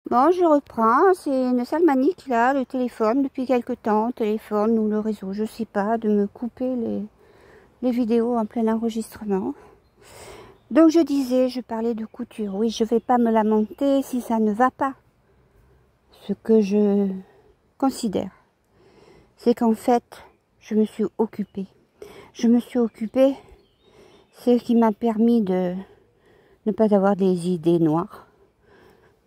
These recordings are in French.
Bon, je reprends. C'est une sale manique là, le téléphone, depuis quelque temps, le téléphone ou le réseau, je sais pas, de me couper les vidéos en plein enregistrement. Donc je disais, je parlais de couture. Oui, je vais pas me lamenter si ça ne va pas. Ce que je considère, c'est qu'en fait, je me suis occupée. Je me suis occupée, ce qui m'a permis de ne pas avoir des idées noires,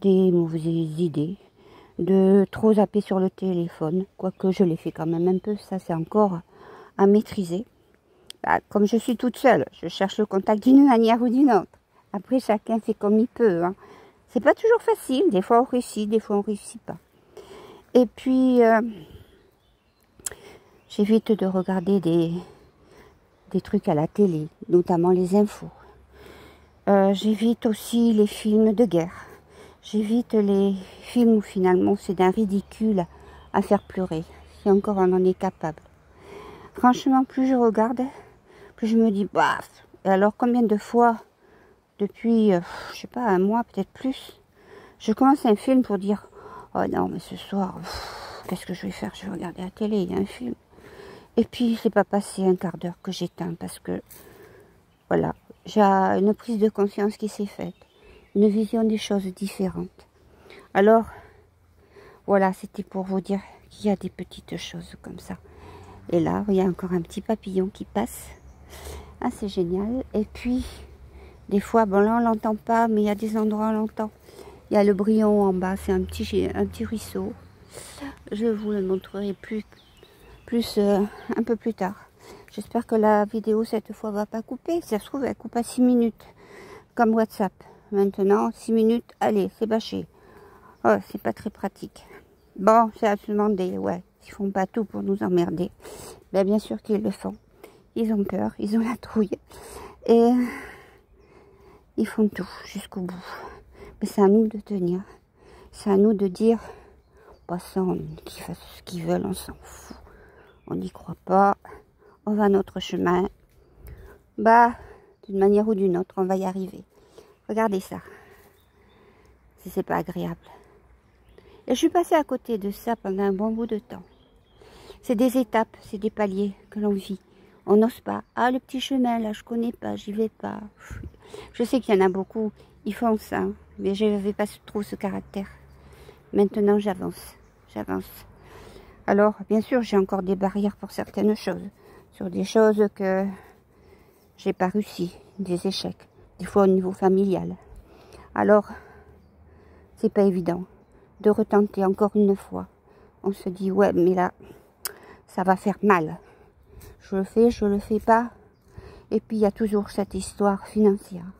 des mauvaises idées, de trop zapper sur le téléphone, quoique je l'ai fait quand même un peu, ça c'est encore à maîtriser. Bah, comme je suis toute seule, je cherche le contact d'une manière ou d'une autre. Après, chacun fait comme il peut. Hein. C'est pas toujours facile, des fois on réussit, des fois on réussit pas. Et puis, j'évite de regarder des trucs à la télé, notamment les infos. J'évite aussi les films de guerre. J'évite les films où finalement c'est d'un ridicule à faire pleurer. Si encore on en est capable. Franchement, plus je regarde, plus je me dis, baf. Et alors combien de fois, depuis, je sais pas, un mois, peut-être plus, je commence un film pour dire, oh non, mais ce soir, qu'est-ce que je vais faire? Je vais regarder la télé, il y a un film. Et puis, c'est pas passé un quart d'heure que j'éteins parce que, voilà, j'ai une prise de conscience qui s'est faite. Une vision des choses différentes. Alors, voilà, c'était pour vous dire qu'il y a des petites choses comme ça. Et là, il y a encore un petit papillon qui passe. Ah, c'est génial. Et puis, des fois, bon là, on l'entend pas, mais il y a des endroits où on l'entend. Il y a le Brion en bas, c'est un petit ruisseau. Je vous le montrerai un peu plus tard. J'espère que la vidéo, cette fois, va pas couper. Si ça se trouve, elle coupe à 6 minutes, comme WhatsApp. Maintenant, 6 minutes, allez, c'est bâché. Oh, c'est pas très pratique. Bon, c'est à se demander, ouais, ils font pas tout pour nous emmerder. Ben, bien sûr qu'ils le font. Ils ont peur, ils ont la trouille. Et ils font tout jusqu'au bout. Mais c'est à nous de tenir. C'est à nous de dire, passons, qu'ils fassent ce qu'ils veulent, on s'en fout. On n'y croit pas. On va notre chemin. Bah, d'une manière ou d'une autre, on va y arriver. Regardez ça. Si c'est pas agréable. Et je suis passée à côté de ça pendant un bon bout de temps. C'est des étapes, c'est des paliers que l'on vit. On n'ose pas. Ah, le petit chemin, là, je connais pas, j'y vais pas. Je sais qu'il y en a beaucoup, ils font ça, mais je n'avais pas trop ce caractère. Maintenant, j'avance, j'avance. Alors, bien sûr, j'ai encore des barrières pour certaines choses. Sur des choses que j'ai pas réussi, des échecs. Des fois au niveau familial. Alors, c'est pas évident de retenter encore une fois. On se dit, ouais, mais là, ça va faire mal. Je le fais pas. Et puis, il y a toujours cette histoire financière.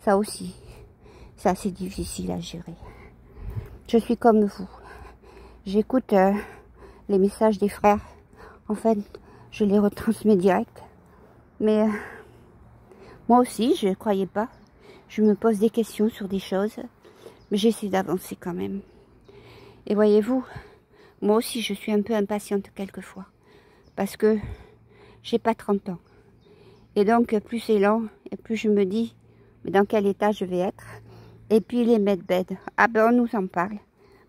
Ça aussi, c'est assez difficile à gérer. Je suis comme vous. J'écoute les messages des frères. En fait, je les retransmets direct. Mais moi aussi, je ne croyais pas. Je me pose des questions sur des choses. Mais j'essaie d'avancer quand même. Et voyez-vous, moi aussi, je suis un peu impatiente quelquefois. Parce que j'ai pas 30 ans. Et donc, plus c'est lent, et plus je me dis, dans quel état je vais être. Et puis les medbeds, ah ben on nous en parle.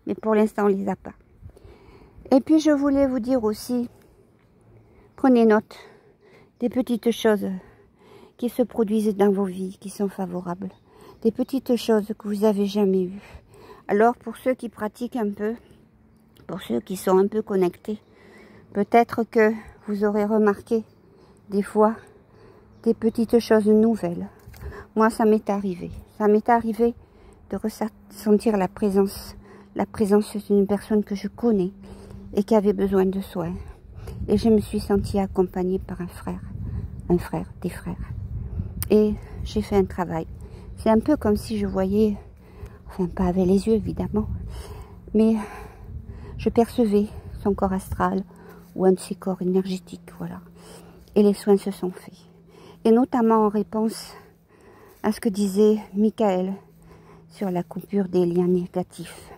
Mais pour l'instant, on les a pas. Et puis, je voulais vous dire aussi, prenez note des petites choses qui se produisent dans vos vies, qui sont favorables. Des petites choses que vous avez jamais vues. Alors, pour ceux qui pratiquent un peu, pour ceux qui sont un peu connectés, peut-être que vous aurez remarqué des fois des petites choses nouvelles. Moi, ça m'est arrivé. Ça m'est arrivé de ressentir la présence d'une personne que je connais et qui avait besoin de soins. Et je me suis sentie accompagnée par un frère, des frères. Et j'ai fait un travail. C'est un peu comme si je voyais, enfin pas avec les yeux évidemment, mais je percevais son corps astral ou un de ses corps énergétiques, voilà. Et les soins se sont faits. Et notamment en réponse à ce que disait Michael sur la coupure des liens négatifs.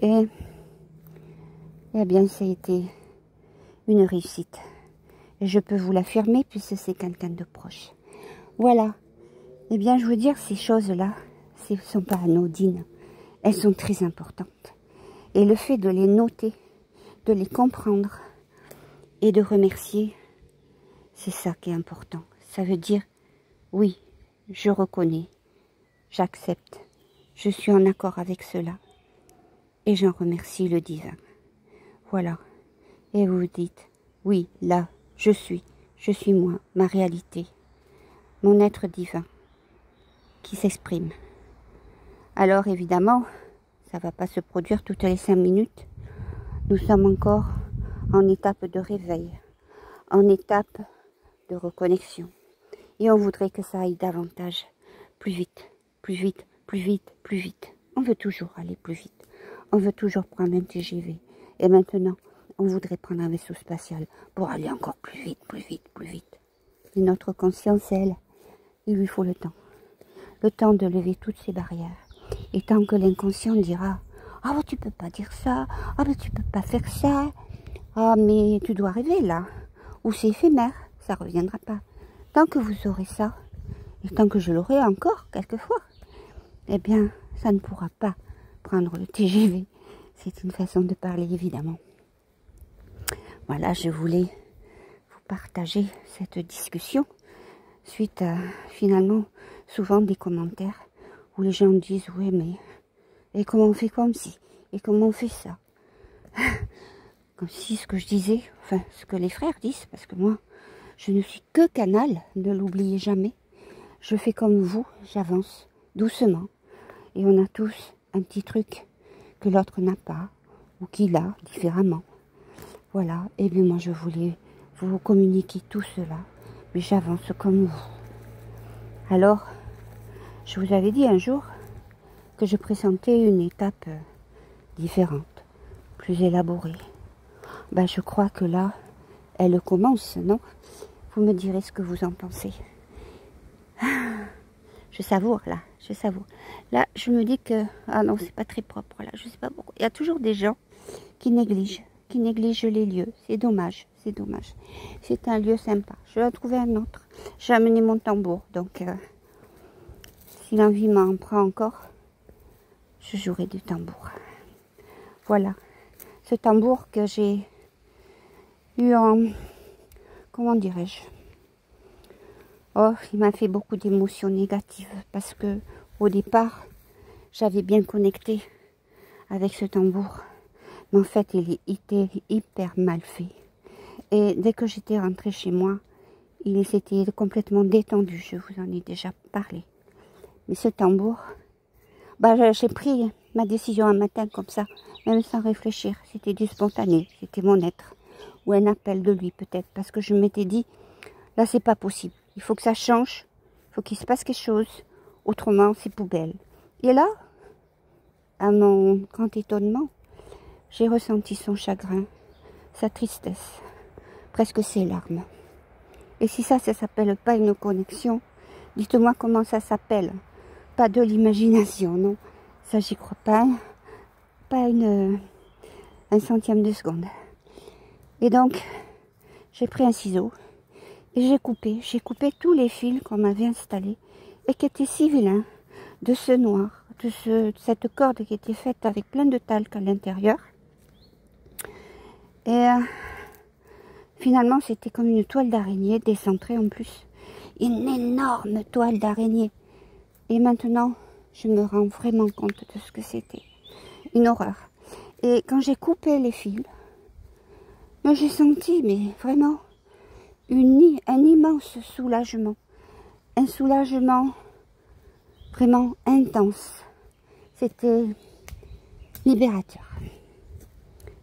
Et bien, ça a été une réussite. Et je peux vous l'affirmer puisque c'est quelqu'un de proche. Voilà. Eh bien, je veux dire, ces choses-là, ne sont pas anodines. elles sont très importantes. Et le fait de les noter, de les comprendre et de remercier, c'est ça qui est important. Ça veut dire, oui, je reconnais, j'accepte, je suis en accord avec cela et j'en remercie le divin. Voilà. Et vous vous dites, oui, là, je suis moi, ma réalité, mon être divin qui s'exprime. Alors évidemment, ça ne va pas se produire toutes les 5 minutes. Nous sommes encore en étape de réveil, en étape de reconnexion. Et on voudrait que ça aille davantage, plus vite, plus vite, plus vite, plus vite. On veut toujours aller plus vite. On veut toujours prendre un TGV. Et maintenant, on voudrait prendre un vaisseau spatial pour aller encore plus vite, plus vite, plus vite. Et notre conscience, elle, il lui faut le temps. Le temps de lever toutes ces barrières. Et tant que l'inconscient dira, ah bah tu peux pas dire ça, ah bah tu peux pas faire ça, ah mais tu dois rêver là, ou c'est éphémère, ça reviendra pas. Tant que vous aurez ça, et tant que je l'aurai encore quelquefois, eh bien ça ne pourra pas prendre le TGV. C'est une façon de parler évidemment. Voilà, je voulais vous partager cette discussion suite à finalement souvent des commentaires où les gens disent oui mais et comment on fait comme si et comment on fait ça, comme si ce que je disais, enfin ce que les frères disent, parce que moi je ne suis que canal, ne l'oubliez jamais, je fais comme vous, j'avance doucement et on a tous un petit truc que l'autre n'a pas ou qu'il a différemment. Voilà, et bien moi je voulais vous communiquer tout cela, mais j'avance comme vous. Alors, je vous avais dit un jour que je pressentais une étape différente, plus élaborée. Ben, je crois que là, elle commence, non? Vous me direz ce que vous en pensez. Je savoure, là, je savoure. Là, je me dis que, ah non, c'est pas très propre, là, je sais pas pourquoi. Il y a toujours des gens qui négligent les lieux. C'est dommage, c'est dommage. C'est un lieu sympa. Je vais en trouver un autre. J'ai amené mon tambour, donc si l'envie m'en prend encore, je jouerai du tambour. Voilà, ce tambour que j'ai eu en, comment dirais-je, oh, il m'a fait beaucoup d'émotions négatives parce que au départ, j'avais bien connecté avec ce tambour. Mais en fait, il était hyper mal fait. Et dès que j'étais rentrée chez moi, il s'était complètement détendu. Je vous en ai déjà parlé. Mais ce tambour, bah, j'ai pris ma décision un matin comme ça, même sans réfléchir. C'était du spontané, c'était mon être. Ou un appel de lui peut-être, parce que je m'étais dit, là c'est pas possible. Il faut que ça change, il faut qu'il se passe quelque chose. Autrement, c'est poubelle. Et là, à mon grand étonnement, j'ai ressenti son chagrin, sa tristesse, presque ses larmes. Et si ça s'appelle pas une connexion, dites-moi comment ça s'appelle. Pas de l'imagination, non. Ça, j'y crois pas. Pas un centième de seconde. Et donc, j'ai pris un ciseau et j'ai coupé tous les fils qu'on m'avait installés et qui étaient si vilains, de ce noir, de cette corde qui était faite avec plein de talc à l'intérieur. Et finalement, c'était comme une toile d'araignée décentrée en plus. Une énorme toile d'araignée. Et maintenant, je me rends vraiment compte de ce que c'était. Une horreur. Et quand j'ai coupé les fils, j'ai senti, mais vraiment, un immense soulagement. Un soulagement vraiment intense. C'était libérateur.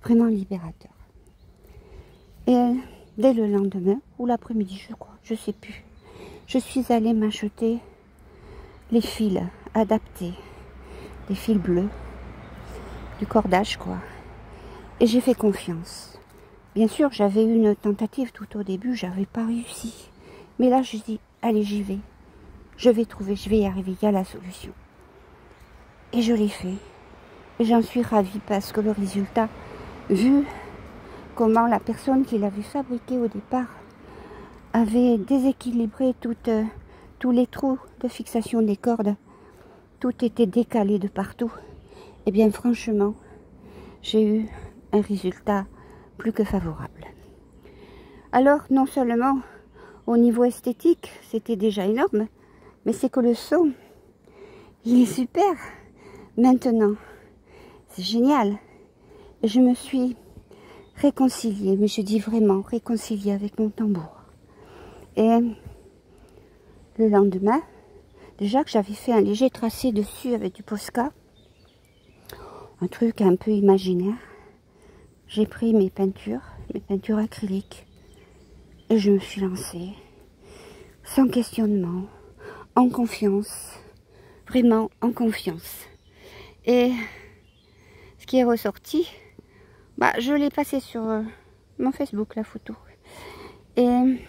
Vraiment libérateur. Et dès le lendemain, ou l'après-midi, je crois, je sais plus, je suis allée m'acheter les fils adaptés, des fils bleus, du cordage, quoi. Et j'ai fait confiance. Bien sûr, j'avais eu une tentative tout au début, j'avais pas réussi. Mais là, je dis, allez, j'y vais. Je vais trouver, je vais y arriver, il y a la solution. Et je l'ai fait. Et j'en suis ravie parce que le résultat, vu comment la personne qui l'avait fabriqué au départ avait déséquilibré tous les trous de fixation des cordes. Tout était décalé de partout. Eh bien franchement, j'ai eu un résultat plus que favorable. Alors non seulement au niveau esthétique, c'était déjà énorme, mais c'est que le son, il est super. Maintenant, c'est génial. Et je me suis réconciliée, mais je dis vraiment réconciliée avec mon tambour. Et le lendemain, déjà que j'avais fait un léger tracé dessus avec du Posca, un truc un peu imaginaire, j'ai pris mes peintures acryliques, et je me suis lancée, sans questionnement, en confiance, vraiment en confiance. Et ce qui est ressorti, bah, je l'ai passé sur mon Facebook, la photo. Et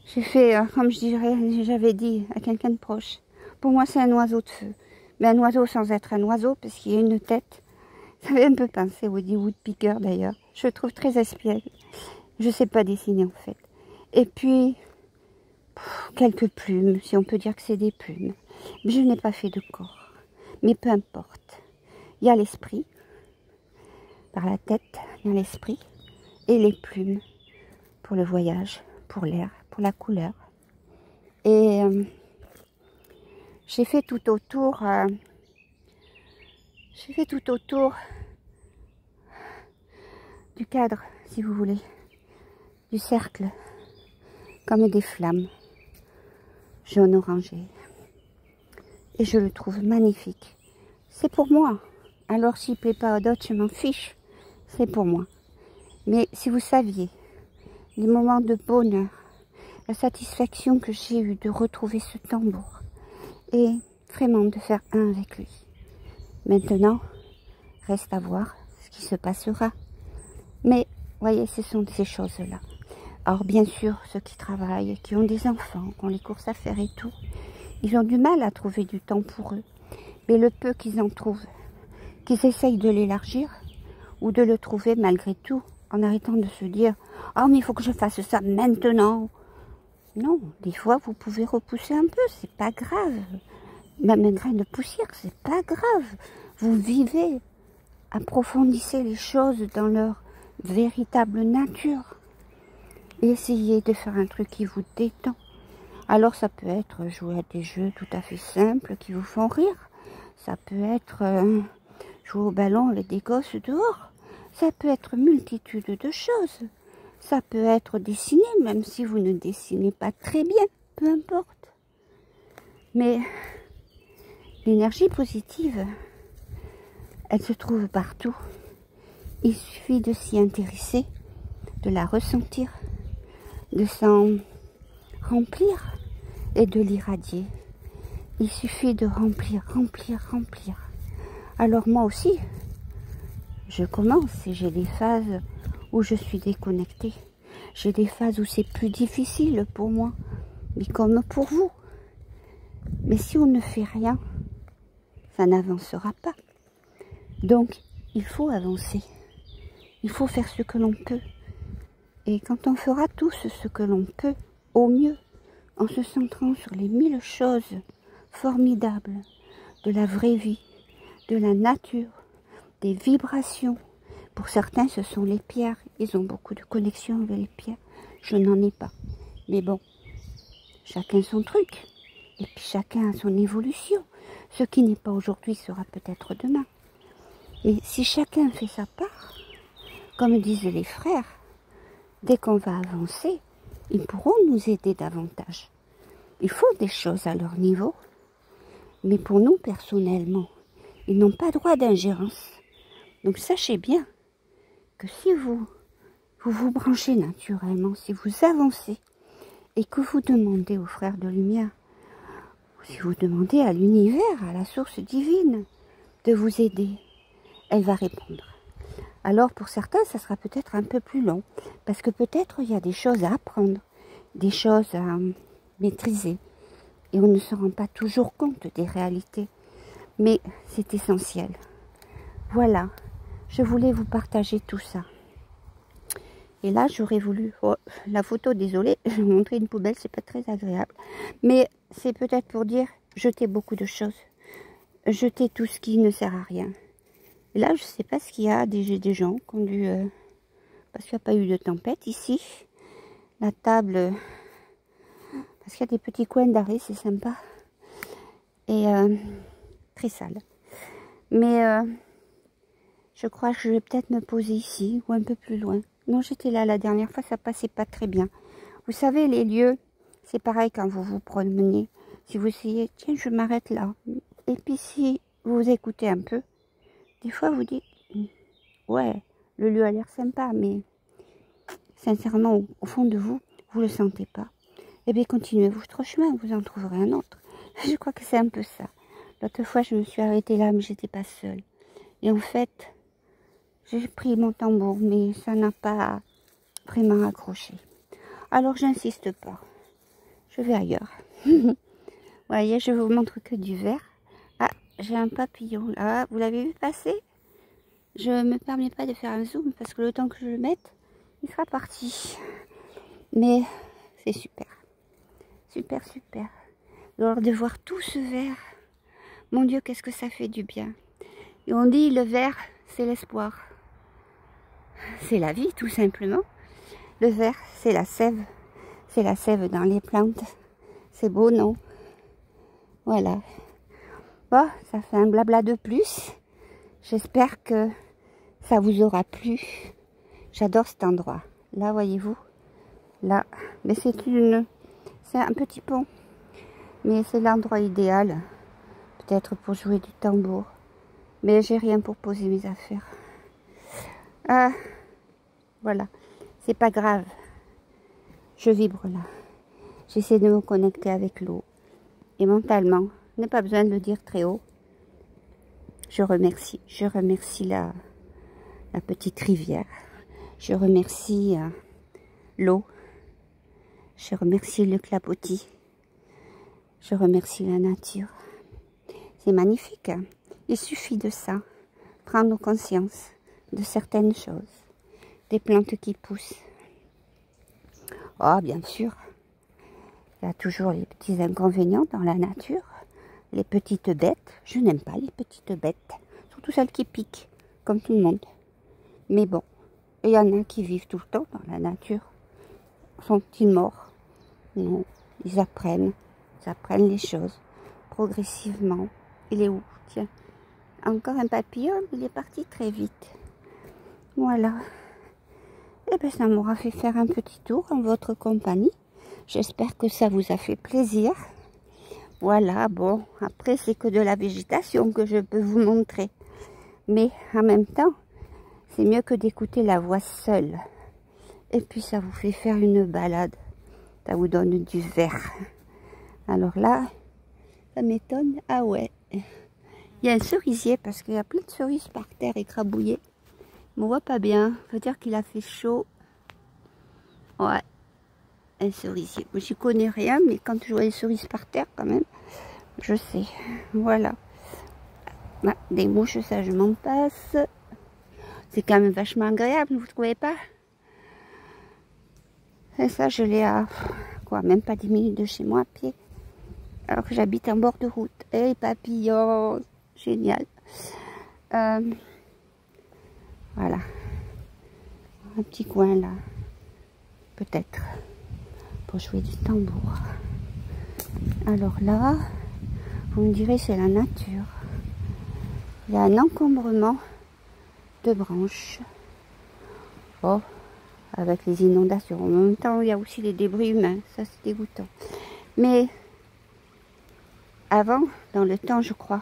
j'ai fait, comme j'avais dit à quelqu'un de proche, pour moi c'est un oiseau de feu. Mais un oiseau sans être un oiseau, parce qu'il y a une tête. Ça fait un peu penser au Woody Woodpecker d'ailleurs. Je le trouve très espiègle. Je ne sais pas dessiner en fait. Et puis, quelques plumes, si on peut dire que c'est des plumes. Mais je n'ai pas fait de corps. Mais peu importe. Il y a l'esprit, par la tête, il y a l'esprit, et les plumes, pour le voyage, pour l'air, pour la couleur. Et j'ai fait tout autour, du cadre, si vous voulez, du cercle, comme des flammes, jaune orangé. Et je le trouve magnifique. C'est pour moi. Alors s'il ne plaît pas à d'autres, je m'en fiche. C'est pour moi. Mais si vous saviez les moments de bonheur, la satisfaction que j'ai eue de retrouver ce tambour et vraiment de faire un avec lui. Maintenant, reste à voir ce qui se passera. Mais, voyez, ce sont ces choses-là. Alors, bien sûr, ceux qui travaillent, qui ont des enfants, qui ont les courses à faire et tout, ils ont du mal à trouver du temps pour eux. Mais le peu qu'ils en trouvent, qu'ils essayent de l'élargir ou de le trouver malgré tout, en arrêtant de se dire « Oh, mais il faut que je fasse ça maintenant !» Non, des fois, vous pouvez repousser un peu, c'est pas grave. Même un grain de poussière, c'est pas grave. Vous vivez, approfondissez les choses dans leur véritable nature. Et essayez de faire un truc qui vous détend. Alors ça peut être jouer à des jeux tout à fait simples qui vous font rire. Ça peut être jouer au ballon avec des gosses dehors. Ça peut être multitude de choses. Ça peut être dessiner, même si vous ne dessinez pas très bien, peu importe. Mais l'énergie positive, elle se trouve partout. Il suffit de s'y intéresser, de la ressentir, de s'en remplir et de l'irradier. Il suffit de remplir, remplir, remplir. Alors moi aussi, je commence et j'ai des phases où je suis déconnectée. J'ai des phases où c'est plus difficile pour moi, mais comme pour vous. Mais si on ne fait rien, ça n'avancera pas. Donc, il faut avancer. Il faut faire ce que l'on peut. Et quand on fera tous ce que l'on peut, au mieux, en se centrant sur les 1000 choses formidables de la vraie vie, de la nature, des vibrations. Pour certains, ce sont les pierres. Ils ont beaucoup de connexions avec les pierres. Je n'en ai pas. Mais bon, chacun son truc. Et puis chacun a son évolution. Ce qui n'est pas aujourd'hui sera peut-être demain. Et si chacun fait sa part, comme disent les frères, dès qu'on va avancer, ils pourront nous aider davantage. Ils font des choses à leur niveau, mais pour nous personnellement, ils n'ont pas droit d'ingérence. Donc sachez bien que si vous vous branchez naturellement, si vous avancez et que vous demandez aux frères de lumière, ou si vous demandez à l'univers, à la source divine, de vous aider, elle va répondre. Alors pour certains, ça sera peut-être un peu plus long, parce que peut-être il y a des choses à apprendre, des choses à maîtriser, et on ne se rend pas toujours compte des réalités, mais c'est essentiel. Voilà, je voulais vous partager tout ça. Et là, j'aurais voulu... Oh, la photo, désolée, je vais vous montrer une poubelle, c'est pas très agréable. Mais c'est peut-être pour dire, jetez beaucoup de choses. jeter tout ce qui ne sert à rien. Et là, je sais pas ce qu'il y a, des gens qui ont dû... parce qu'il n'y a pas eu de tempête ici. La table... parce qu'il y a des petits coins d'arrêt, c'est sympa. Et très sale. Mais je crois que je vais peut-être me poser ici ou un peu plus loin. Non, j'étais là la dernière fois, ça passait pas très bien. Vous savez, les lieux, c'est pareil quand vous vous promenez. Si vous essayez, tiens, je m'arrête là. Et puis si vous écoutez un peu, des fois vous dites, ouais, le lieu a l'air sympa, mais sincèrement, au fond de vous, vous le sentez pas. Eh bien, continuez votre chemin, vous en trouverez un autre. Je crois que c'est un peu ça. L'autre fois, je me suis arrêtée là, mais j'étais pas seule. Et en fait, j'ai pris mon tambour, mais ça n'a pas vraiment accroché. Alors, j'insiste pas. Je vais ailleurs. Vous voyez, je vous montre que du vert. Ah, j'ai un papillon là. Vous l'avez vu passer? Je ne me permets pas de faire un zoom parce que le temps que je le mette, il sera parti. Mais c'est super. Super, super. Alors de voir tout ce vert, mon Dieu, qu'est-ce que ça fait du bien. Et on dit le vert, c'est l'espoir. C'est la vie, tout simplement. Le vert, c'est la sève. C'est la sève dans les plantes. C'est beau, non? Voilà. Bon, ça fait un blabla de plus. J'espère que ça vous aura plu. J'adore cet endroit. Là, voyez-vous? Là. Mais c'est un petit pont. Mais c'est l'endroit idéal. Peut-être pour jouer du tambour. Mais j'ai rien pour poser mes affaires. Ah, voilà. C'est pas grave. Je vibre là. J'essaie de me connecter avec l'eau. Et mentalement, je n'ai pas besoin de le dire très haut. Je remercie la petite rivière. Je remercie l'eau. Je remercie le clapotis. Je remercie la nature. C'est magnifique. Hein? Il suffit de ça. Prendre conscience de certaines choses. Des plantes qui poussent. Oh, bien sûr. Il y a toujours les petits inconvénients dans la nature. Les petites bêtes. Je n'aime pas les petites bêtes. Surtout celles qui piquent, comme tout le monde. Mais bon, il y en a qui vivent tout le temps dans la nature. Sont-ils morts? Non, ils apprennent les choses progressivement. Il est où? Tiens, encore un papillon, il est parti très vite. Voilà. Et bien, ça m'aura fait faire un petit tour en votre compagnie. J'espère que ça vous a fait plaisir. Voilà, bon, après c'est que de la végétation que je peux vous montrer. Mais en même temps, c'est mieux que d'écouter la voix seule. Et puis ça vous fait faire une balade. Ça vous donne du vert. Alors là, ça m'étonne. Ah ouais. Il y a un cerisier parce qu'il y a plein de cerises par terre écrabouillées. On ne voit pas bien. Ça veut dire qu'il a fait chaud. Ouais. Un cerisier. Je n'y connais rien, mais quand je vois les cerises par terre, quand même, je sais. Voilà. Ah, des mouches, ça je m'en passe. C'est quand même vachement agréable, vous ne trouvez pas? Et ça, je l'ai à, quoi, même pas 10 minutes de chez moi à pied. Alors que j'habite en bord de route. Et papillons, génial. Voilà. Un petit coin là. Peut-être. Pour jouer du tambour. Alors là, vous me direz, c'est la nature. Il y a un encombrement de branches. Oh, avec les inondations. En même temps, il y a aussi les débris humains. Ça, c'est dégoûtant. Mais avant, dans le temps, je crois,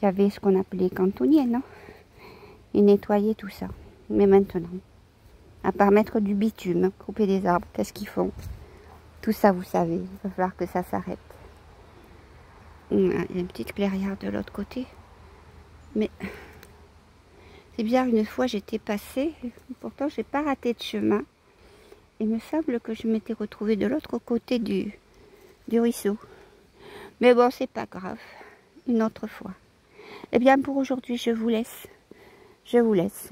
il y avait ce qu'on appelait cantonniers, non? Ils nettoyaient tout ça. Mais maintenant, à part mettre du bitume, couper des arbres, qu'est-ce qu'ils font? Tout ça, vous savez, il va falloir que ça s'arrête. Il y a une petite clairière de l'autre côté. Mais c'est bizarre, une fois j'étais passée, pourtant j'ai pas raté de chemin. Il me semble que je m'étais retrouvée de l'autre côté du ruisseau. Mais bon, c'est pas grave, une autre fois. Eh bien, pour aujourd'hui, je vous laisse. Je vous laisse.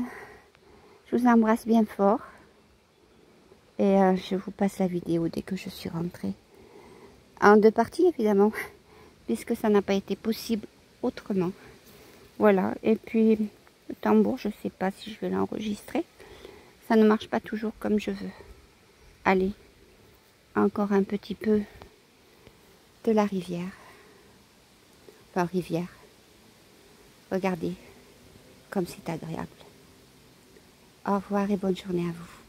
Je vous embrasse bien fort. Et je vous passe la vidéo dès que je suis rentrée. En deux parties, évidemment, puisque ça n'a pas été possible autrement. Voilà, et puis le tambour, je ne sais pas si je vais l'enregistrer. Ça ne marche pas toujours comme je veux. Allez, encore un petit peu de la rivière. Enfin, rivière. Regardez comme c'est agréable. Au revoir et bonne journée à vous.